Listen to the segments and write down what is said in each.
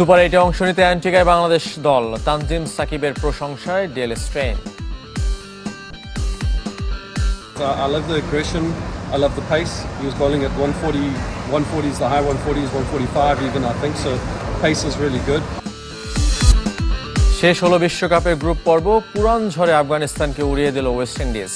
Super 8-এ অংশ নিতে অ্যান্টিগায় বাংলাদেশ দল। তানজিম সাকিবের প্রশংসায় Dale Steyn. I love the aggression. I love the pace. He was bowling at 140, 140s, the high 140s, 145 even, I think. So pace is really good. শেষ হলো বিশ্বকাপের group পর্ব। পুরান ঝড়ে আফগানিস্তানকে উড়িয়ে দিল ওয়েস্ট ইন্ডিজ।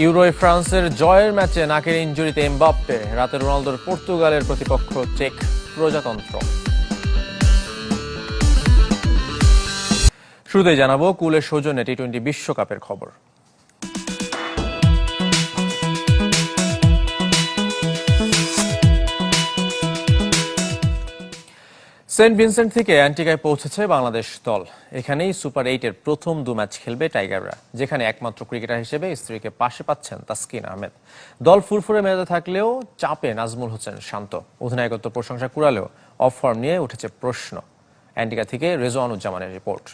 ইউরোয় ফ্রান্সের জয়ের ম্যাচে নাকের ইনজুরিতে এমবাপ্পে। রাতে রোনালদোর পর্তুগালের প্রতিপক্ষ চেক প্রজাতন্ত্র। শুরুতেই জানাবো কুলের সৌজন্যে টি-20 বিশ্বকাপের খবর। সেন্ট ভিনসেন্ট থেকে অ্যান্টিগায় পৌঁছেছে বাংলাদেশ দল। এখানেই সুপার 8-এর প্রথম 2 ম্যাচ খেলবে টাইগাররা, যেখানে একমাত্র ক্রিকেটার হিসেবে স্ত্রীকে পাশে পাচ্ছেন তাসকিন আহমেদ। দল ফুরফুরে মেজাজে থাকলেও চাপে নাজমুল হোসেন শান্ত। অধিনায়কত্ব প্রশংসা কুড়ালেও অফ ফর্ম নিয়ে উঠেছে প্রশ্ন। অ্যান্টিগা থেকে রেজওয়ানুজ্জামানের রিপোর্ট।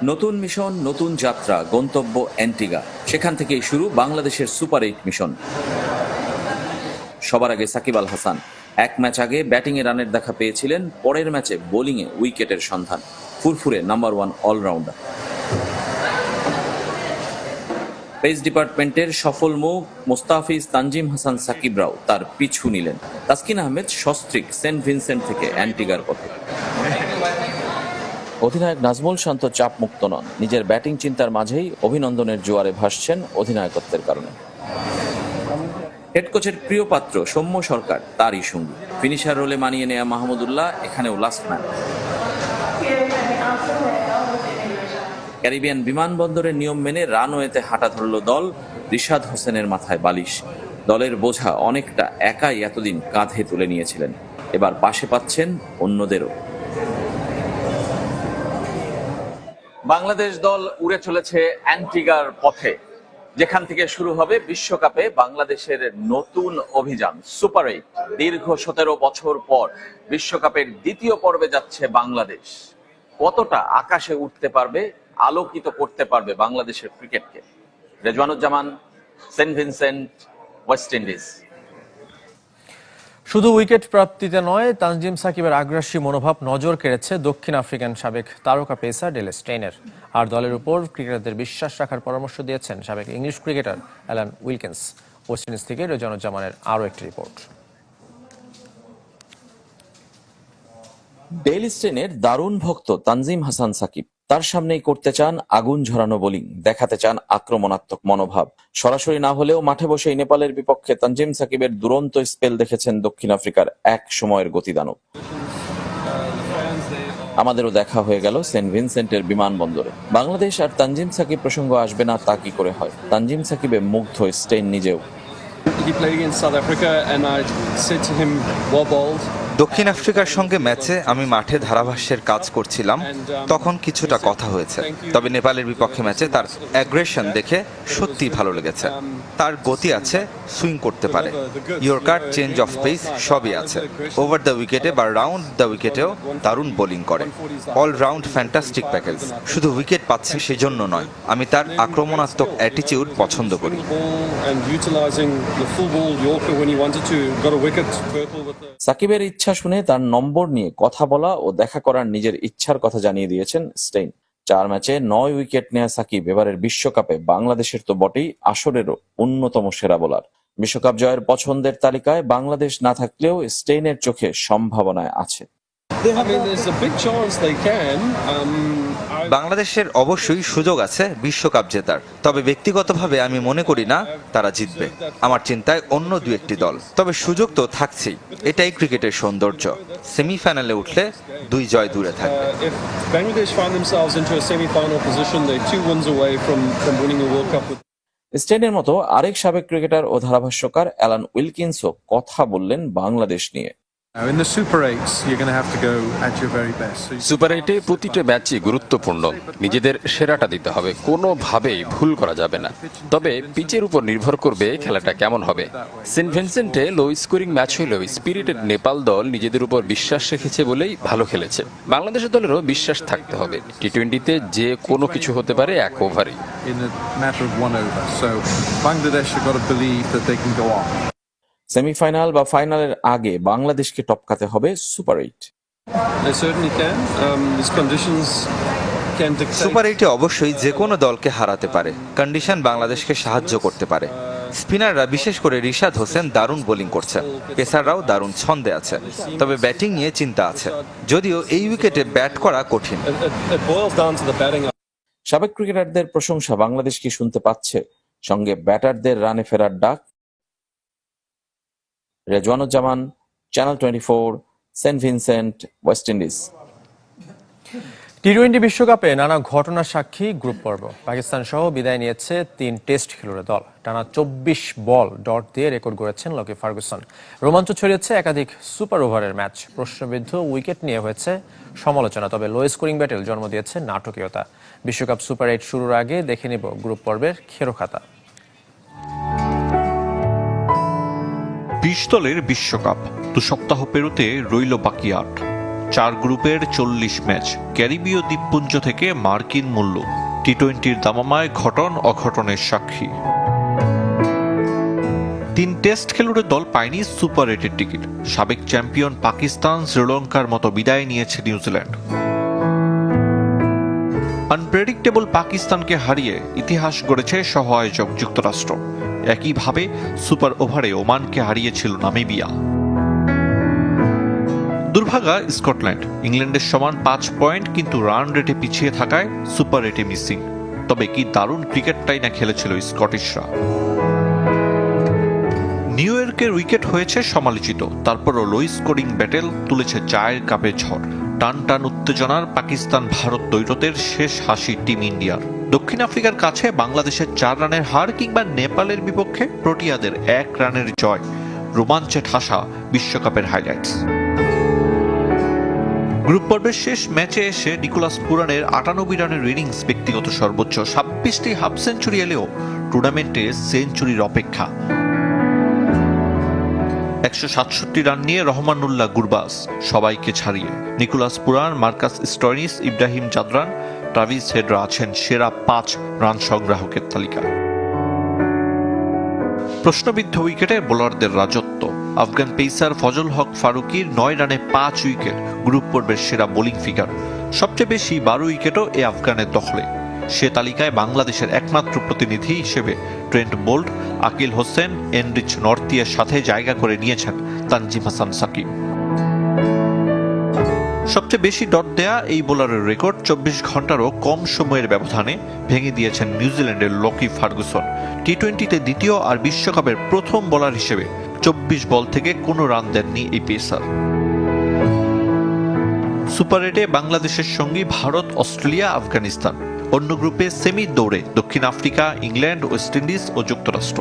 নতুন মিশন, নতুন যাত্রা, গন্তব্য অ্যান্টিগা। সেখান থেকেই শুরু বাংলাদেশের সুপার 8 মিশন। সবার আগে সাকিব আল হাসান। এক ম্যাচ আগে ব্যাটিংয়ে রানের দেখা পেয়েছিলেন, পরের ম্যাচে বোলিংয়ে উইকেটের সন্ধান। ফুরফুরে নাম্বার 1 অলরাউন্ডার। পেস ডিপার্টমেন্টের সফল মুখ মোস্তাফিজ, তানজিম হাসান, সাকিবরাও তার পিছু নিলেন। তাসকিন আহমেদ সস্ত্রীক সেন্ট ভিনসেন্ট থেকে অ্যান্টিগার পথে। অধিনায়ক নাজমুল শান্ত চাপ মুক্ত নন। নিজের ব্যাটিং চিন্তার মাঝেই অভিনন্দনের জোয়ারে ভাসছেন অধিনায়কত্বের কারণে। হেড কোচের প্রিয় পাত্র সৌম্য সরকার তারই সঙ্গী। ফিনিশার রোলে মানিয়ে নেয়া মাহমুদুল্লাহ এখানেও লাস্ট ম্যান। ক্যারিবিয়ান বিমানবন্দরের নিয়ম মেনে রানওয়েতে হাঁটা ধরল দল। রিশাদ হোসেনের মাথায় বালিশ। দলের বোঝা অনেকটা একাই এতদিন কাঁধে তুলে নিয়েছিলেন, এবার পাশে পাচ্ছেন অন্যদেরও। বাংলাদেশ দল উড়ে চলেছে অ্যান্টিগার পথে, যেখান থেকে শুরু হবে বিশ্বকাপে বাংলাদেশের নতুন অভিযান সুপার 8। দীর্ঘ 17 বছর পর বিশ্বকাপের দ্বিতীয় পর্বে যাচ্ছে বাংলাদেশ। কতটা আকাশে উঠতে পারবে, আলোকিত করতে পারবে বাংলাদেশের ক্রিকেটকে? Rezwanuzzaman, Saint Vincent, West Indies. শুধু উইকেট প্রাপ্তিতে নয়, তানজিম সাকিবের আগ্রাসী মনোভাব নজর কেড়েছে দক্ষিণ আফ্রিকান সাবেক তারকা পেসার ডেল স্টেইনের। আর দলের উপর ক্রিকেটারদের বিশ্বাস রাখার পরামর্শ দিয়েছেন সাবেক English cricketer Alan Wilkins. West Indies থেকে রেজওয়ানুজ্জামানের আরও একটি রিপোর্ট। ডেল স্টেইনের দারুণ ভক্ত তানজিম হাসান সাকিব। তার সামনেই করতে চান আগুন ঝরানো বোলিং, দেখাতে চান আক্রমণাত্মক মনোভাব। সরাসরি না হলেও মাঠে বসেই নেপালের বিপক্ষে তানজিম সাকিবের দুরন্ত স্পেল দেখেছেন দক্ষিণ আফ্রিকার এক সময়ের গতিদানব। আমাদেরও দেখা হয়ে গেল সেন্ট ভিনসেন্টের বিমানবন্দরে। বাংলাদেশ আর তানজিম সাকিব প্রসঙ্গ আসবে না তা কি করে হয়? তানজিম সাকিবে মুগ্ধ স্টেইন নিজেও। দক্ষিণ আফ্রিকার সঙ্গে ম্যাচে আমি মাঠে ধারাভাষ্যের কাজ করছিলাম, তখন কিছুটা কথা হয়েছে। তবে নেপালের বিপক্ষে ম্যাচে তার অ্যাগ্রেশন দেখে সত্যিই ভালো লেগেছে। তার গতি আছে, সুইং করতে পারে, ইয়র্কার, চেঞ্জ অফ পেস সবই আছে। ওভার দ্য উইকেটে বা রাউন্ড দ্য উইকেটেও দারুণ বোলিং করে। Allround fantastic package. শুধু উইকেট পাচ্ছে সেজন্য নয়, আমি তার আক্রমণাত্মক অ্যাটিটিউড পছন্দ করি। সাকিবের ইচ্ছা শুনে তার নম্বর নিয়ে কথা বলা ও দেখা করার নিজের ইচ্ছার কথা জানিয়ে দিয়েছেন স্টেইন। 4 ম্যাচে 9 উইকেট নেয়া সাকিব এবারের বিশ্বকাপে বাংলাদেশের তো বটেই, আসরেরও অন্যতম সেরা বোলার। বিশ্বকাপ জয়ের পছন্দের তালিকায় বাংলাদেশ না থাকলেও স্টেইনের চোখে সম্ভাবনায় আছে। বাংলাদেশের অবশ্যই সুযোগ আছে বিশ্বকাপ জেতার, তবে ব্যক্তিগতভাবে আমি মনে করি না তারা জিতবে। আমার চিন্তায় অন্য 2-1টি দল, তবে সুযোগ তো থাকছেই। এটাই ক্রিকেটের সৌন্দর্য। সেমিফাইনালে উঠলে 2 জয় দূরে থাকবে। স্টেইনের মতো আরেক সাবেক ক্রিকেটার ও ধারাভাষ্যকার অ্যালান উইলকিন্সও কথা বললেন বাংলাদেশ নিয়ে। In the Super 8s, you're going to have to go at your very best. Super এইটে প্রতিটা ম্যাচই গুরুত্বপূর্ণ, নিজেদের সেরাটা দিতে হবে, কোনোভাবেই ভুল করা যাবে না। তবে পিচের উপর নির্ভর করবে খেলাটা কেমন হবে। সেন্ট ভিনসেন্টে লো স্কোরিং ম্যাচ হলেও স্পিরিটেড নেপাল দল নিজেদের উপর বিশ্বাস রেখেছে বলেই ভালো খেলেছে। বাংলাদেশের দলেরও বিশ্বাস থাকতে হবে, টি-20তে যে কোনো কিছু হতে পারে এক ওভারেই। In a matter of 1 over. So Bangladesh have got to believe that they can go on. Semifinal বা ফাইনালের আগে বাংলাদেশকে টপকাতে হবে super 8। They certainly can. These conditions can dictate. Super 8-এ অবশ্যই যে কোনো দলকে হারাতে পারে, কন্ডিশন বাংলাদেশকে সাহায্য করতে পারে। স্পিনাররা বিশেষ করে রিশাদ হোসেন দারুণ বোলিং করছে, পেসাররাও দারুণ ছন্দে আছে, তবে ব্যাটিং নিয়ে চিন্তা আছে, যদিও এই উইকেটে ব্যাট করা কঠিন। It boils down to the batting. সাবেক ক্রিকেটারদের প্রশংসা বাংলাদেশ কি শুনতে পাচ্ছে, সঙ্গে ব্যাটারদের রানে ফেরার ডাক। Rezwanuzzaman, channel 24, Saint Vincent, West Indies. টি-20 বিশ্বকাপে নানা ঘটনার সাক্ষী গ্রুপ পর্ব। পাকিস্তান সহ বিদায় নিয়েছে 3 টেস্ট খেলুড়ে দল। টানা 24 বল ডট দিয়ে রেকর্ড গড়েছেন লকি ফার্গুসন। রোমাঞ্চ ছড়িয়েছে একাধিক সুপার ওভারের ম্যাচ। প্রশ্নবিদ্ধ উইকেট নিয়ে হয়েছে সমালোচনা, তবে লো স্কোরিং ব্যাটেল জন্ম দিয়েছে নাটকীয়তা। বিশ্বকাপ সুপার 8 শুরুর আগে দেখে নিব গ্রুপ পর্বের খেরোখাতা। 20 দলের বিশ্বকাপ 2 সপ্তাহ পেরোতে রইল বাকি 8। 4 গ্রুপের 40 ম্যাচ, ক্যারিবীয় দ্বীপপুঞ্জ থেকে মার্কিন মূল্য। টি-20-র দামামায় ঘটন অঘটনের সাক্ষী। 3 টেস্ট খেলুড়ে দল পায়নি সুপার 8-এর টিকিট। সাবেক চ্যাম্পিয়ন পাকিস্তান, শ্রীলঙ্কার মতো বিদায় নিয়েছে নিউজিল্যান্ড। আনপ্রেডিক্টেবল পাকিস্তানকে হারিয়ে ইতিহাস গড়েছে সহ আয়োজক যুক্তরাষ্ট্র। একইভাবে সুপার ওভারে ওমানকে হারিয়েছিল নামিবিয়া। দুর্ভাগা স্কটল্যান্ড, ইংল্যান্ডের সমান 5 পয়েন্ট, কিন্তু রান রেটে পিছিয়ে থাকায় সুপার 8-এ মিসিং। তবে কি দারুণ ক্রিকেটটাই না খেলেছিল স্কটিশরা। নিউ ইয়র্কের উইকেট হয়েছে সমালোচিত, তারপরও লো স্কোরিং ব্যাটেল তুলেছে চায়ের কাপে ঝড়। টান টান উত্তেজনার পাকিস্তান ভারত দ্বৈরথের শেষ হাসি টিম ইন্ডিয়ার। দক্ষিণ আফ্রিকার কাছে বাংলাদেশের 4 রানের হার কিংবা নেপালের বিপক্ষে প্রোটিয়াদের 1 রানের জয়, রোমাঞ্চে ঠাসা বিশ্বকাপের হাইলাইটস। গ্রুপ পর্বের শেষ ম্যাচে এসে নিকোলাস পুরানের 98 রানের ইনিংস ব্যক্তিগত সর্বোচ্চ। 26টি হাফ সেঞ্চুরি এলেও টুর্নামেন্টে সেঞ্চুরির অপেক্ষা। 167 রান নিয়ে রহমানুল্লাহ গুরবাজ সবাইকে ছাড়িয়ে। Nicholas Pooran, Marcus Stoinis, Ibrahim Zadran, Travis হেডরা আছেন সেরা 5 রান সংগ্রাহকের তালিকায়। প্রশ্নবিদ্ধ উইকেটে বোলারদের রাজত্ব। আফগান পেসার ফজল হক ফারুকির 9 রানে 5 উইকেট, গ্রুপ পর্বের সেরা বোলিং ফিগার। সবচেয়ে বেশি 12 উইকেটও এ আফগানের দখলে। সে তালিকায় বাংলাদেশের একমাত্র প্রতিনিধি হিসেবে Trent Boult, Akeal Hosein, Anrich নর্থিয়ার সাথে জায়গা করে নিয়েছেন তানজিম হাসান সাকিব। সবচেয়ে বেশি ডট দেয়া এই বোলারের রেকর্ড 24 ঘন্টারও কম সময়ের ব্যবধানে ভেঙে দিয়েছেন নিউজিল্যান্ডের লকি ফার্গুসন। টি-20-তে দ্বিতীয় আর বিশ্বকাপের প্রথম বোলার হিসেবে 24 বল থেকে কোনো রান দেননি এই পেসার। সুপার 8-এ বাংলাদেশের সঙ্গে ভারত, অস্ট্রেলিয়া, আফগানিস্তান। অন্য গ্রুপে সেমি দৌড়ে দক্ষিণ আফ্রিকা, ইংল্যান্ড, ওয়েস্ট ইন্ডিজ ও যুক্তরাষ্ট্র।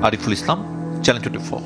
আরিফুল ইসলাম, চ্যানেল 24।